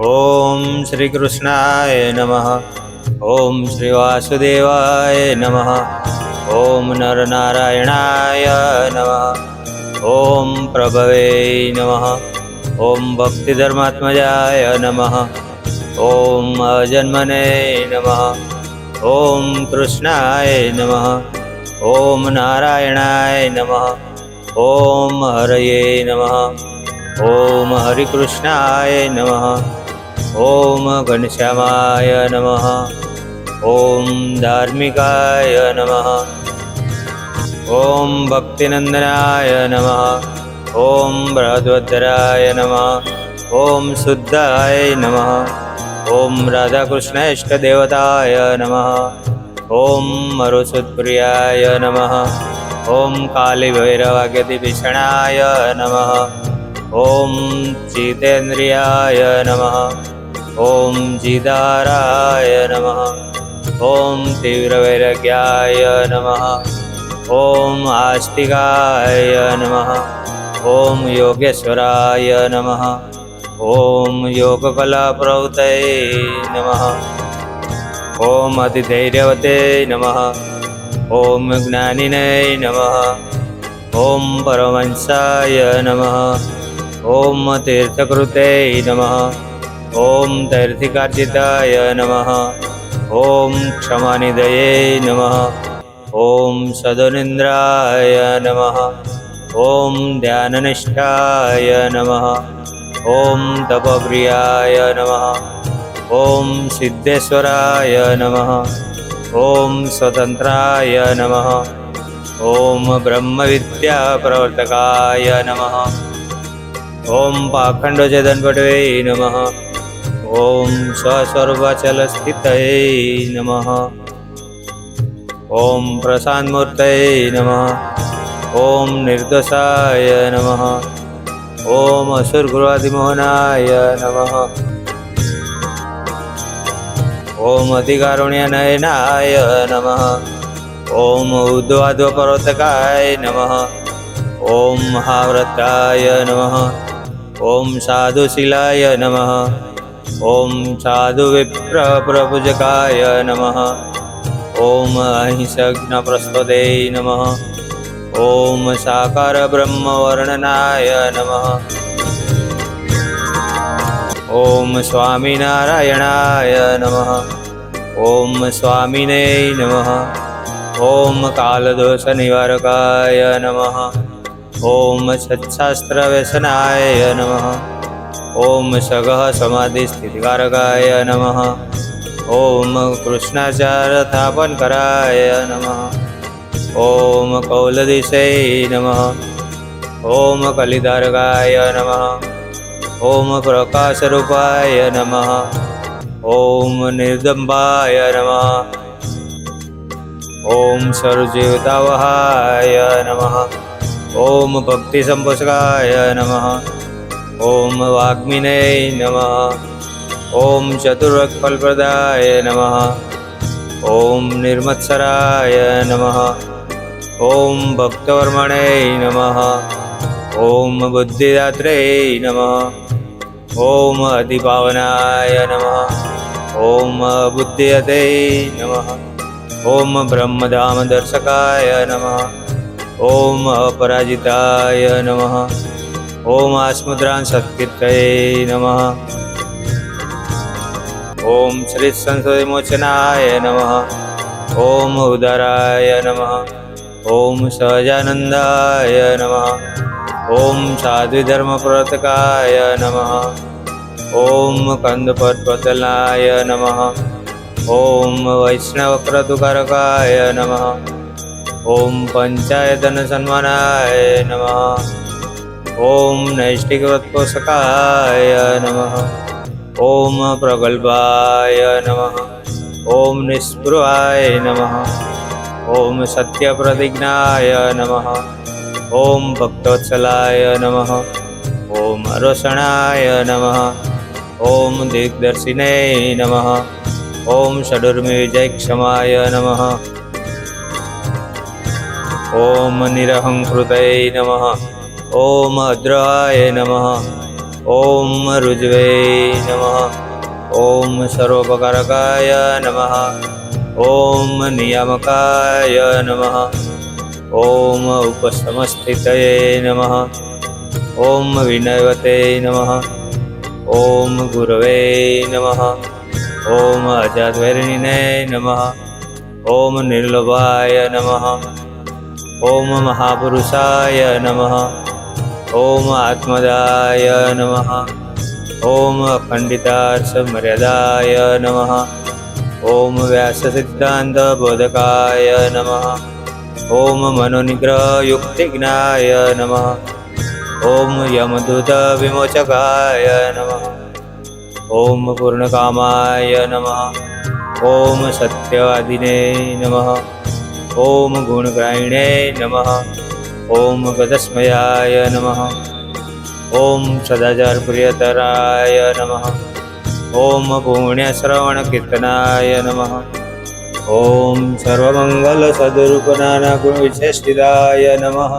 ઓમ શ્રી કૃષ્ણાય નમઃ. ઓમ શ્રી વાસુદેવાય નમઃ. ઓમ નરનારાયણાય નમઃ. ઓમ પ્રભવે નમઃ. ઓમ ભક્તિધર્માત્મજાય નમઃ. ઓમ અજન્મને નમઃ. ઓમ કૃષ્ણાય નમઃ. ઓમ નારાયણાય નમઃ. ઓમ હરયે નમઃ. ઓમ હરિકૃષ્ણાય નમઃ. ઓમ ઘનશ્યામાય નમઃ. ઓમ ધાર્મિકાય નમઃ. ઓમ ભક્તિનંદનાય નમઃ. ઓમ બૃહદ્વદ્ધરાય નમઃ. ઓમ શુદ્ધાય નમઃ. ઓમ રાધાકૃષ્ણેષ્ટદેવતાય નમઃ. ઓમ મરુસુતપ્રિયાય નમઃ. ઓમ કાલિભૈરવાગ્યતિભીષણાય નમઃ. ઓમ જીતેન્દ્રિયાય નમઃ. ઓમ જીદારાય નમઃ. ઓમ તીવ્રવૈરાગ્યાય નમઃ. ઓમ આસ્તિકાય નમઃ. ઓમ યોગેશ્વરાય નમઃ. ઓમ યોગકલાપ્રવૃતये નમઃ. ઓમ અતિધૈર્યવતે નમઃ. ઓમ જ્ઞાનિને નમઃ. ઓમ પરમહંસાય નમઃ. ઓમ તીર્થકૃતે નમઃ. ઓમ તૈર્થિકાર્ચિતાય નમઃ. ઓમ ક્ષમાનિધયે નમઃ. ઓમ સદોનિંદ્રાય નમઃ. ઓમ ધ્યાનનિષ્ઠાય નમઃ. ઓમ તપપ્રિયાય નમઃ. ઓમ સિદ્ધેશ્વરાય નમઃ. ઓમ સ્વતંત્રાય નમઃ. ઓમ બ્રહ્મવિદ્યાપ્રવર્તકાય નમઃ. ઓમ પાખંડોછેદનપટવે નમઃ. ઓમ સ્વસ્વરૂપાચલસ્થિતये નમઃ. ઓમ પ્રશાંતમૂર્તये નમઃ. ઓમ નિર્દોષાય નમઃ. ઓમ અસુરગૃહાદિમોહનાય નમઃ. ઓમ અતિકારુણ્યનયનાય નમઃ. ઓમ ઉદ્વાદ્વપર્વતકાય નમઃ. ઓમ મહાવ્રતાય નમઃ. ઓમ સાધુશીલાય નમઃ. ઓમ સાધુવિપ્રપ્રપૂજકાય નમઃ. ઓમ અહિંસજ્ઞપ્રસ્તોતે નમઃ. ઓમ સાકાર બ્રહ્મવર્ણનાય નમઃ. ઓમ સ્વામિનારાયણાય નમઃ. ઓમ સ્વામિને નમઃ. ઓમ કાલદોષનિવારકાય નમઃ. ઓમ સત્શાસ્ત્રવ્યસનાય નમઃ. ઓમ સગઃ સમાધિસ્થિતિકારકાય નમઃ. ઓમ કૃષ્ણાચાર્યસ્થાપનકરાય નમઃ. ઓમ કૌલદિશે નમઃ. ઓમ કલિધારકાય નમઃ. ઓમ પ્રકાશરૂપાય નમઃ. ઓમ નિર્દંબાય નમઃ. ઓમ સર્વજીવતાવહાય નમઃ. ઓમ ભક્તિસંપોષકાય નમઃ. ઓમ વાગ્મિને નમઃ. ઓમ ચતુર્વક્ફલપ્રદાય નમઃ. ઓમ નિર્મત્સરાય નમઃ. ઓમ ભક્તવર્મણે નમઃ. ઓમ બુદ્ધિદાત્રે નમઃ. ઓમ અતિપાવનાય નમઃ. ઓમ બુદ્ધિયતે નમઃ. ઓમ બ્રહ્મધામદર્શકાય નમઃ. ઓમ અપરાજિતાય નમઃ. ઓમ આસ્મદ્રાન સત્કીર્તયે નમઃ. ઓમ શ્રી સંસદવિમોચનાય નમઃ. ઓમ ઉદારાય નમઃ. ઓમ સહજાનંદાય નમઃ. ઓમ સાધ્વીધર્મપ્રવર્તકાય નમઃ. ઓમ કંદપદ્મતલાય નમઃ. ઓમ વૈષ્ણવક્રતુકારકાય નમઃ. ઓમ પંચાયતનસન્માનાય નમઃ. ઓમ નૈષ્ટિકવ્રતપોષકાય નમઃ. ઓમ પ્રગલ્ભાય નમઃ. ઓમ નિસ્પૃહાય નમઃ. ઓમ સત્યપ્રતિજ્ઞાય નમઃ. ઓમ ભક્તોત્સલાય નમઃ. ઓમ રોષણાય નમઃ. ઓમ દિગ્દર્શિને નમઃ. ઓમ ષડુર્મિવિજયક્ષમાય નમઃ. ઓમ નિરહંકૃતये નમઃ. ઓમ અદ્રાય નમઃ. ॐ ऋज्वे नमः। ॐ सर्वोपकारकाय नमः। ॐ नियामकाय नमः। ॐ उपसमस्थितये नमः। ॐ विनयवते नमः। ॐ गुरवे नमः। ॐ अजाद्वैरिणे नमः। ॐ निर्लोभाय नमः। ॐ महापुरुषाय नमः। ॐ आत्मदाय नमः। ॐ अखण्डितार्थमर्यादाय नमः। ॐ व्याससिद्धान्तबोधकाय नमः। ॐ मनोनिग्रहयुक्तिज्ञाय नमः। ॐ यमदूतविमोचकाय नमः। ॐ पूर्णकामाय नमः। ॐ सत्यवादिने नमः। ॐ गुणग्राहिणे नमः। ॐ गदस्मयाय नमः। ॐ सदाचारप्रियतराय नमः। ॐ पुण्यश्रवणकीर्तनाय नमः। ॐ सर्वमङ्गलसद्रूपनानागुणविशेषिताय नमः।